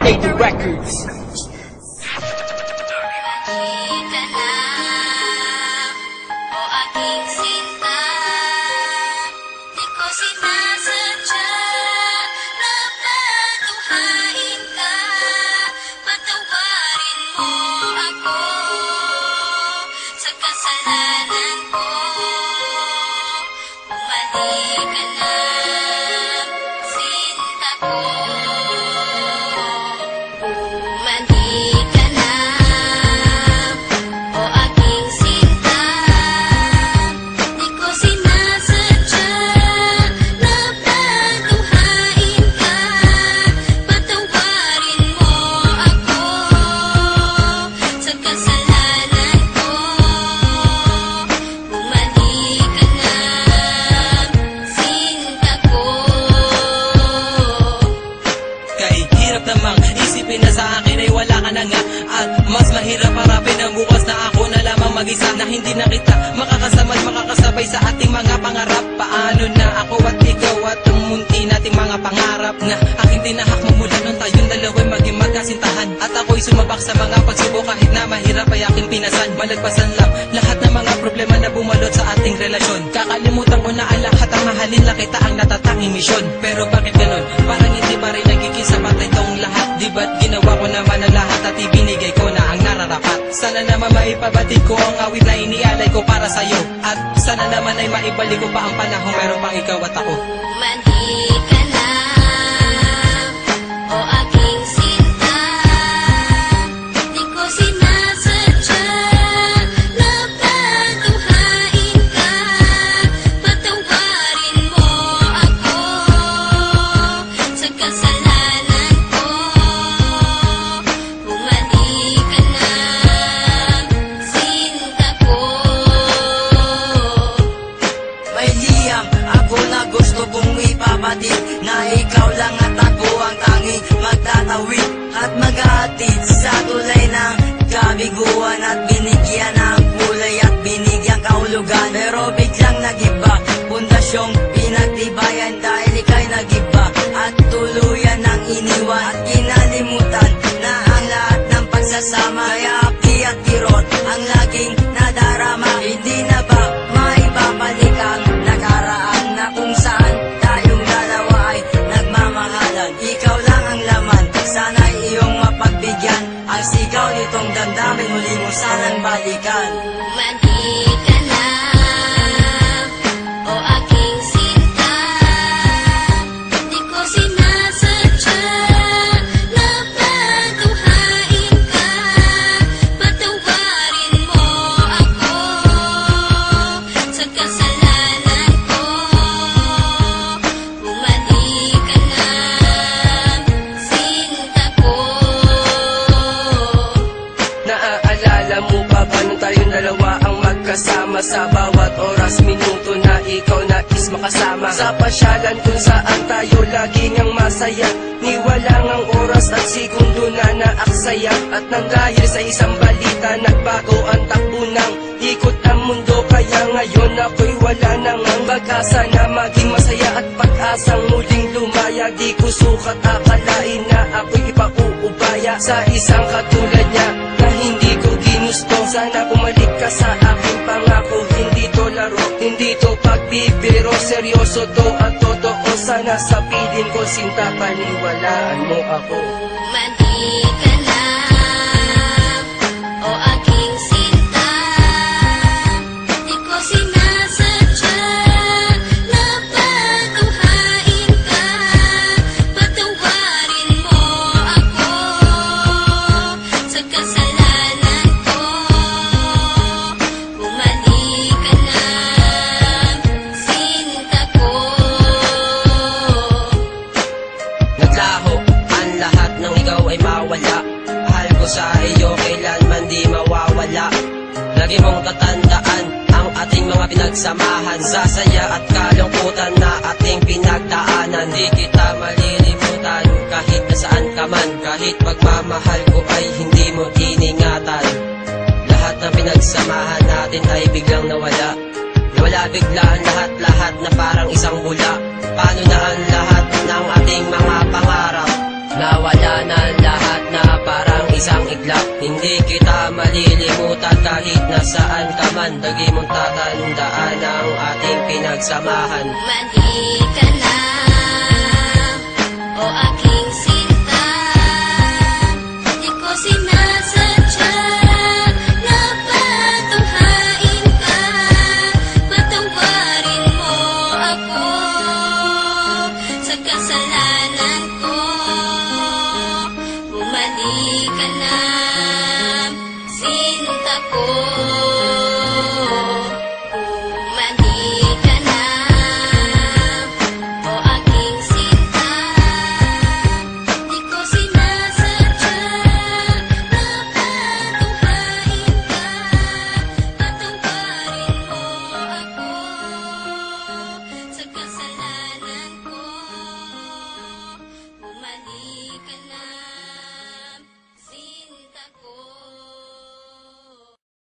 Lady Records. At mas mahirap harapin ang bukas na ako na lamang mag-isa, na hindi na kita makakasama at makakasabay sa ating mga pangarap. Paano na ako at ikaw at ang munti nating mga pangarap na aking tinahak mo mula nung tayong dalawa'y maging magkasintahan. At ako'y sumabak sa mga pagsubok kahit na mahirap ay aking pinasan. Malagpasan lang lahat ng mga problema na bumalot sa ating relasyon. Kakalimutan ko na ang lahat, ang mahalin lang kita ang natatanging misyon. Pero bakit ganun? Parang hindi pa rin nagiging sapat itong lahat. Di ba't ginawa ko naman ang lahat at ibinigay ko na ang nararapat? Sana naman maipabatid ko ang awit na inialay ko para sa'yo. At sana naman ay maibalik ko pa ang panahon meron pang ikaw at ako. Mandi ka na, o aking sinta. Di ko sinasadya na patuhain ka. Patawarin mo ako sa kasalanan ko. Bumalik ka na, sinta ko. May liyam ako na gusto kong ipabatid, na ikaw lang at ako ang tanging magtatawid at mag-aatid sa tulay ng kabiguan, at binigyan ng kulay at binigyan kahulugan. Pero biglang nagiba, pundasyong pinagtibayan dahil ika'y nagiba at tuluyan ng iniwan at kinalimutan na ang lahat ng pagsasama. Kaya api at kirot ang laging nadarama. Hindi na ba maibabalik ang nakaraan na kung saan tayong dalawa ay nagmamahalan? Ikaw lang ang laman, sana'y iyong mapagbigyan. Ang sigaw nitong damdamin muli mo sanang balikan. Mandi ka na, o aking sinta. Di ko sinasadya na patuhain ka. Patawarin mo ako sa kasalanan ko. Bumalik ka na, sinta ko. Naaalala mo pa ba nung tayong dalawa ang magkasama? Sa bawat oras, minuto na ikaw nais makasama. Sa pasyalan kung saan tayo laging ang masaya, niwalang ang oras at segundo na naaksaya. At nang dahil sa isang balita, nagbago ang takbo ng ikot ang mundo. Kaya ngayon ako'y wala nang ang pag-asa na maging masaya at pag-asang muling lumaya. Di ko sukat akalain na ako'y ipauubaya sa isang katulad niya na hindi ko ginusto. Sana bumalik ka sa aking pangako. Hindi to laro, hindi to pagbibiro, seryoso to at totoo. Sana sa piling ko, sinta, paniwalaan mo ako. Mandi ka na, o aking sinta. Di ko sinasadya na patuhain ka. Patawarin mo ako sa kasalanan ko. Bumalik ka na, sinta ko. Naglaho ang lahat nang ikaw ay mawala. Mahal ko sa iyo kailanman di mawawala. Lagi mong tatandaan ang ating mga pinagsamahan, sa saya at kalungkutan na ating pinagdaanan. Di kita malilimutan kahit nasaan ka man. Kahit pagmamahal ko ay hindi mo iningatan. Lahat ng pinagsamahan natin ay biglang nawala. Nawala bigla ang lahat-lahat na parang isang bula. Paano na ang lahat ng ating mga pangarap? Nawala na ang lahat. isang iglap. Hindi kita malilimutan kahit nasaan ka man. Lagi mong tatandaan ang ating pinagsamahan. Mali ka na, o aking